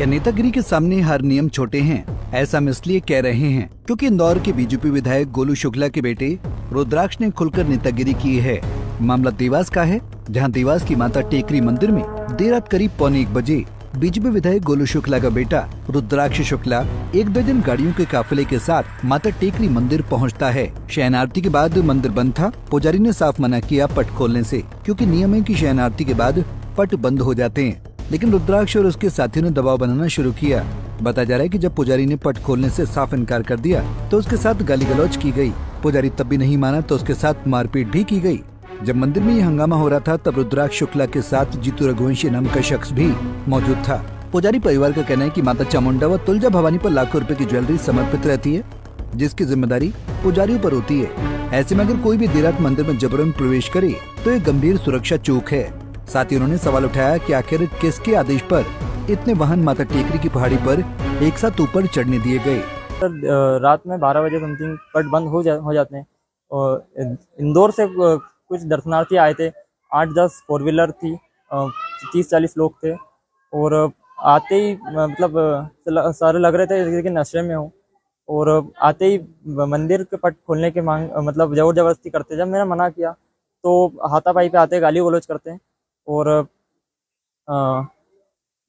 नेतागिरी के सामने हर नियम छोटे हैं, ऐसा हम इसलिए कह रहे हैं क्योंकि इंदौर के बीजेपी विधायक गोलू शुक्ला के बेटे रुद्राक्ष ने खुलकर नेतागिरी की है। मामला देवास का है, जहां देवास की माता टेकरी मंदिर में देर रात करीब 1:45 बजे बीजेपी विधायक गोलू शुक्ला का बेटा रुद्राक्ष शुक्ला एक दर्जन गाड़ियों के काफिले के साथ माता टेकरी मंदिर पहुंचता है। शयन आरती के बाद मंदिर बंद था। पुजारी ने साफ मना किया पट खोलने से, क्योंकि नियम है कि शयन आरती के बाद पट बंद हो जाते हैं। लेकिन रुद्राक्ष और उसके साथियों ने दबाव बनाना शुरू किया। बताया जा रहा है कि जब पुजारी ने पट खोलने से साफ इनकार कर दिया तो उसके साथ गाली गलौज की गई। पुजारी तब भी नहीं माना तो उसके साथ मारपीट भी की गई। जब मंदिर में ये हंगामा हो रहा था तब रुद्राक्ष शुक्ला के साथ जीतू रघुवंशी नाम का शख्स भी मौजूद था। पुजारी परिवार का कहना है कि माता चामुंडा व तुलजा भवानी पर लाखों रुपए की ज्वेलरी समर्पित रहती है, जिसकी जिम्मेदारी पुजारियों पर होती है। ऐसे में अगर कोई भी देर रात मंदिर में जबरन प्रवेश करे तो ये गंभीर सुरक्षा चूक है। साथ ही उन्होंने सवाल उठाया कि आखिर किसके आदेश पर इतने वाहन माता टेकरी की पहाड़ी पर एक साथ ऊपर चढ़ने दिए गए। रात में 12 बजे समथिंग पट बंद हो जाते हैं और इंदौर से कुछ दर्शनार्थी आए थे। 8-10 4 व्हीलर थी, 30-40 लोग थे और आते ही मतलब सारे लग रहे थे कि नशे में हो, और आते ही मंदिर के पट खोलने के मांग मतलब जबरदस्ती करते। जब मैंने मना किया तो हाथापाई पे आते गाली गलौज करते हैं और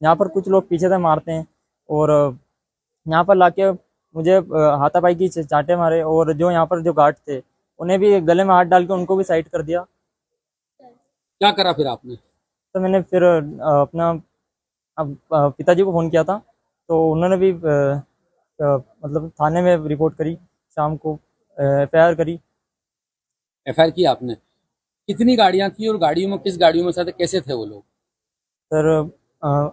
यहाँ पर कुछ लोग पीछे से मारते हैं और यहाँ पर लाके मुझे हाथापाई की चाटे मारे और जो यहाँ पर जो गार्ड थे उन्हें भी गले में हाथ डाल के उनको भी साइड कर दिया। क्या करा फिर आपने? तो मैंने फिर अपना पिताजी को फ़ोन किया था तो उन्होंने भी मतलब थाने में रिपोर्ट करी। शाम को FIR करी। FIR की आपने? कितनी गाड़ियां थी और गाड़ियों में किस गाड़ियों में थे, कैसे थे वो लोग? सर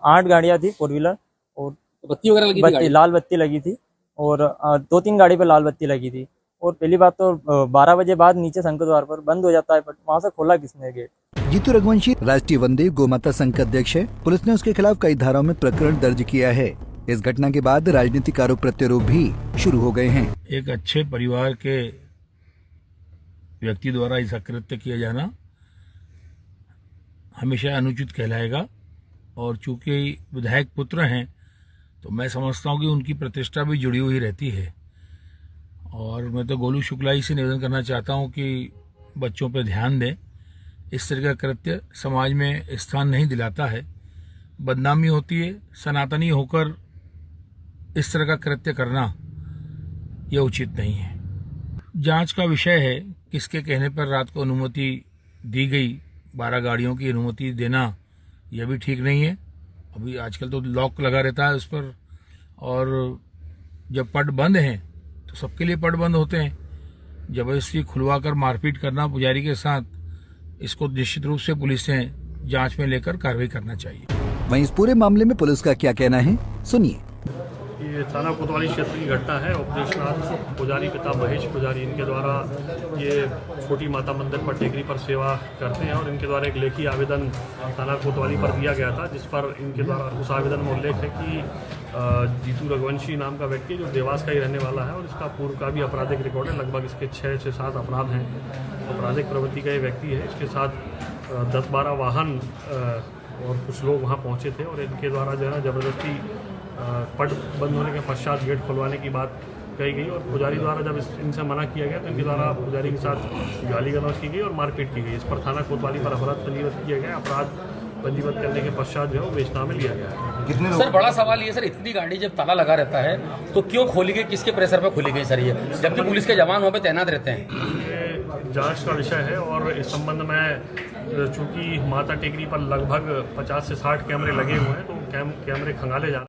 8 गाड़ियां थी 4 व्हीलर और बत्ती वगैरह लगी थी? लाल बत्ती लगी थी और 2-3 गाड़ी पे लाल बत्ती लगी थी। और पहली बात तो 12 बजे बाद नीचे शंख द्वार पर बंद हो जाता है, बट वहाँ से खोला किसने गेट? जीतू रघुवंशी राष्ट्रीय वंदे गोमाता संघ का अध्यक्ष है। पुलिस ने उसके खिलाफ कई धाराओं में प्रकरण दर्ज किया है। इस घटना के बाद राजनीतिक आरोप प्रत्यारोप भी शुरू हो गए हैं। एक अच्छे परिवार के व्यक्ति द्वारा ऐसा कृत्य किया जाना हमेशा अनुचित कहलाएगा, और चूंकि विधायक पुत्र हैं तो मैं समझता हूं कि उनकी प्रतिष्ठा भी जुड़ी हुई रहती है। और मैं तो गोलू शुक्ला ही से निवेदन करना चाहता हूं कि बच्चों पर ध्यान दें। इस तरह का कृत्य समाज में स्थान नहीं दिलाता है, बदनामी होती है। सनातनी होकर इस तरह का कृत्य करना यह उचित नहीं है। जांच का विषय है, किसके कहने पर रात को अनुमति दी गई। 12 गाड़ियों की अनुमति देना यह भी ठीक नहीं है। अभी आजकल तो लॉक लगा रहता है उस पर, और जब पट बंद हैं तो सबके लिए पट बंद होते हैं। जबरदस्ती खुलवा कर मारपीट करना पुजारी के साथ, इसको निश्चित रूप से पुलिस ने जांच में लेकर कार्रवाई करना चाहिए। वहीं इस पूरे मामले में पुलिस का क्या कहना है, सुनिए। ये थाना कोतवाली क्षेत्र की घटना है। उपदेशनाथ पुजारी पिता महेश पुजारी, इनके द्वारा ये छोटी माता मंदिर पर टेकरी पर सेवा करते हैं और इनके द्वारा एक लेखी आवेदन थाना कोतवाली पर दिया गया था, जिस पर इनके द्वारा उस आवेदन में उल्लेख है कि जीतू रघुवंशी नाम का व्यक्ति जो देवास का ही रहने वाला है और इसका पूर्व का भी आपराधिक रिकॉर्ड है। लगभग इसके 6 से 7 अपराध हैं। आपराधिक प्रवृत्ति का ये व्यक्ति है। इसके साथ 10-12 वाहन और कुछ लोग वहाँ पहुँचे थे और इनके द्वारा जो है ना जबरदस्ती पट बंद होने के पश्चात गेट खुलवाने की बात कही गई और पुजारी द्वारा जब इनसे मना किया गया तो इनके द्वारा पुजारी के साथ गाली गलौज की गई और मारपीट की गई। इस पर थाना कोतवाली पर अपराध पंजीबद्ध किया गया। अपराध पंजीबद्ध करने के पश्चात जो है वो बेचना में लिया गया। सर बड़ा सवाल ये, सर इतनी गाड़ी जब ताला लगा रहता है तो क्यों खोली गई, किसके प्रेशर पर खोली गई सर ये, जबकि पुलिस के जवान वहाँ पे तैनात रहते हैं? ये जाँच का विषय है और इस संबंध में चूँकि माता टेकरी पर लगभग 50 से 60 कैमरे लगे हुए हैं तो कैमरे खंगाले जा